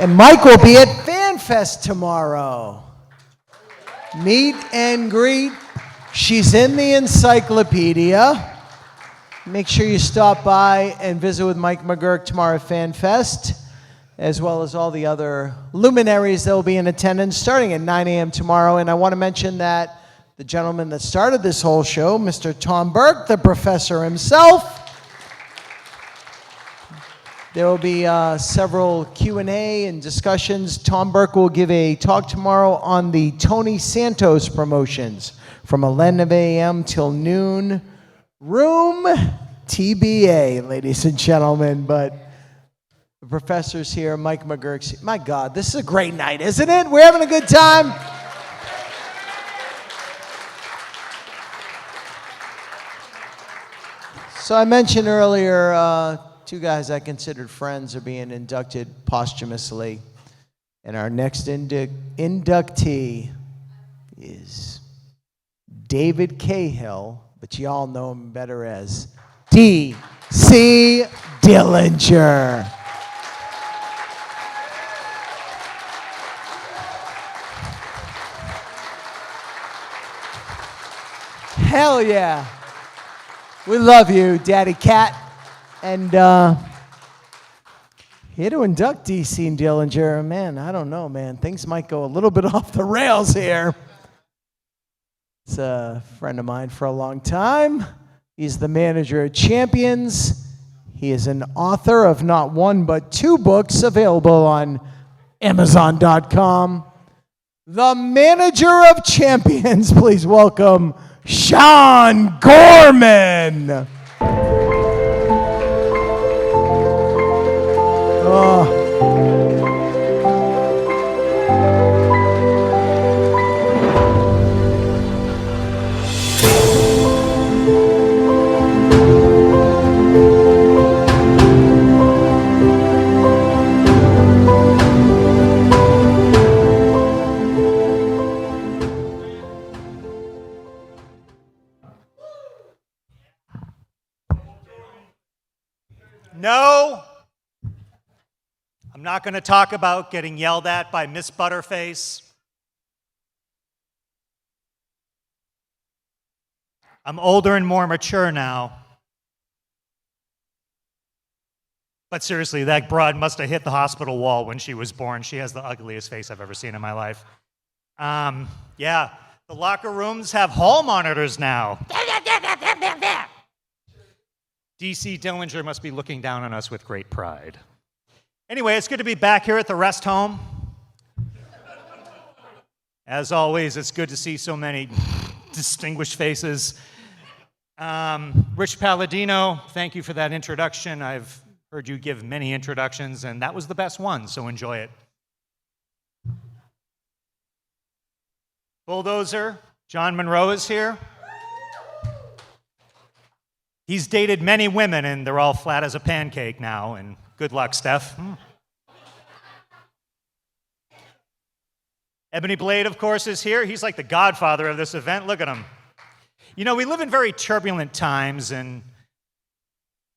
And Mike will be at FanFest tomorrow. Meet and greet. She's in the encyclopedia. Make sure you stop by and visit with Mike McGurk tomorrow at FanFest, as well as all the other luminaries that will be in attendance starting at 9 a.m. tomorrow. And I want to mention that the gentleman that started this whole show, Mr. Tom Burke, the professor himself, there will be several Q&A and discussions. Tom Burke will give a talk tomorrow on the Tony Santos promotions from 11 a.m. till noon. Room TBA, ladies and gentlemen. But the professor's here, Mike McGurk's. My God, this is a great night, isn't it? We're having a good time. So I mentioned earlier, two guys I considered friends are being inducted posthumously. And our next inductee is David Cahill, but you all know him better as DC Dillinger. Hell yeah. We love you, Daddy Cat. And here to induct DC and Dillinger, man, I don't know, man. Things might go a little bit off the rails here. It's a friend of mine for a long time. He's the manager of Champions. He is an author of not one but two books available on Amazon.com. The manager of Champions, please welcome Sean Gorman. Oh. No, I'm not going to talk about getting yelled at by Miss Butterface. I'm older and more mature now. But seriously, that broad must have hit the hospital wall when she was born. She has the ugliest face I've ever seen in my life. Yeah, the locker rooms have hall monitors now. DC Dillinger must be looking down on us with great pride. Anyway, it's good to be back here at the rest home. As always, it's good to see so many distinguished faces. Rich Palladino, thank you for that introduction. I've heard you give many introductions, and that was the best one, so enjoy it. Bulldozer, John Monroe is here. He's dated many women, and they're all flat as a pancake now, and good luck, Steph. Ebony Blade, of course, is here. He's like the godfather of this event. Look at him. You know, we live in very turbulent times, and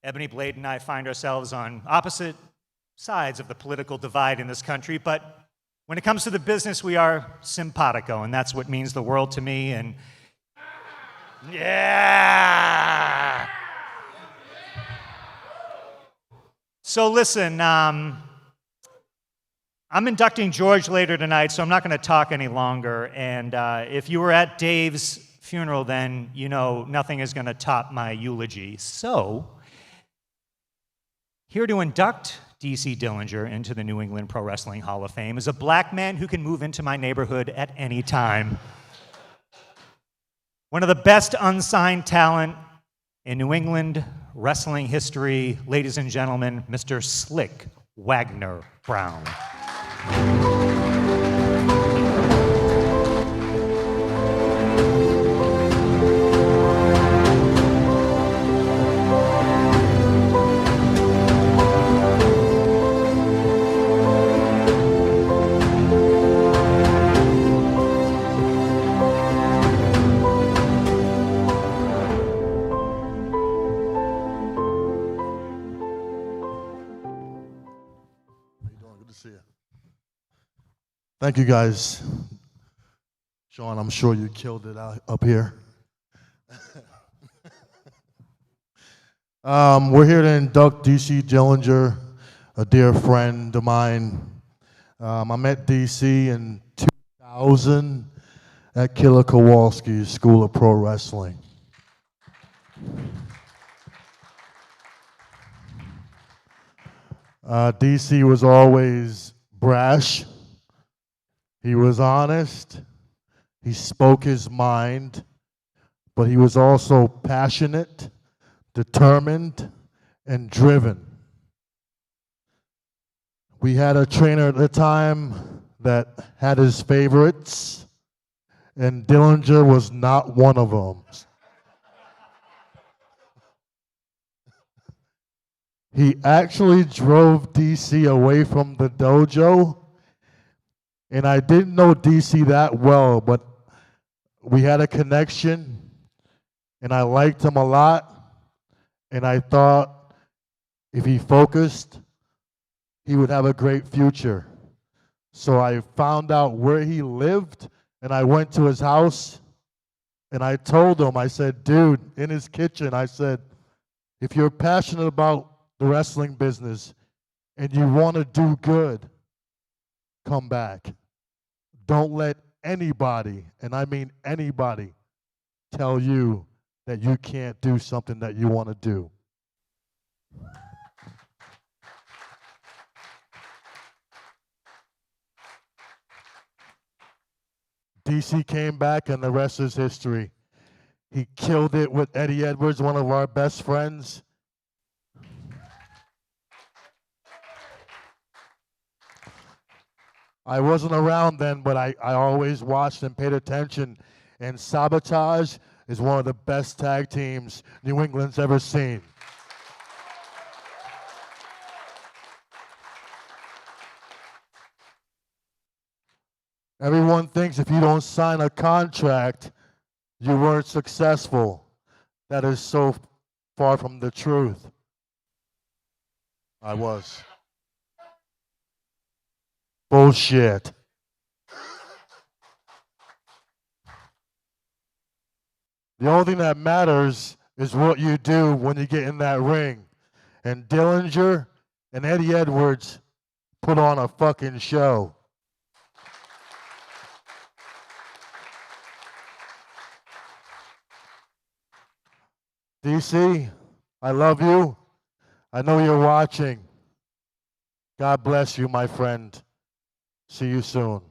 Ebony Blade and I find ourselves on opposite sides of the political divide in this country, but when it comes to the business, we are simpatico, and that's what means the world to me, and yeah! So listen, I'm inducting George later tonight, so I'm not going to talk any longer. And if you were at Dave's funeral, then you know nothing is going to top my eulogy. So, here to induct DC Dillinger into the New England Pro Wrestling Hall of Fame is a black man who can move into my neighborhood at any time. One of the best unsigned talent in New England wrestling history, ladies and gentlemen, Mr. Slyk Wagner Brown. See you. Thank you, guys. Sean, I'm sure you killed it up here. We're here to induct DC Dillinger, a dear friend of mine. I met DC in 2000 at Killer Kowalski's School of Pro Wrestling. DC was always brash. He was honest. He spoke his mind, but he was also passionate, determined, and driven. We had a trainer at the time that had his favorites, and Dillinger was not one of them. He actually drove DC away from the dojo, and I didn't know DC that well, but we had a connection, and I liked him a lot, and I thought if he focused, he would have a great future. So I found out where he lived, and I went to his house, and I told him, I said, dude, in his kitchen, I said, if you're passionate about the wrestling business and you want to do good, come back. Don't let anybody, and I mean anybody, tell you that you can't do something that you want to do. DC came back, and the rest is history. He killed it with Eddie Edwards, one of our best friends. I wasn't around then, but I always watched and paid attention. And Sabotage is one of the best tag teams New England's ever seen. Everyone thinks if you don't sign a contract, you weren't successful. That is so far from the truth. I was. Bullshit. The only thing that matters is what you do when you get in that ring. And Dillinger and Eddie Edwards put on a fucking show. DC, I love you. I know you're watching. God bless you, my friend. See you soon.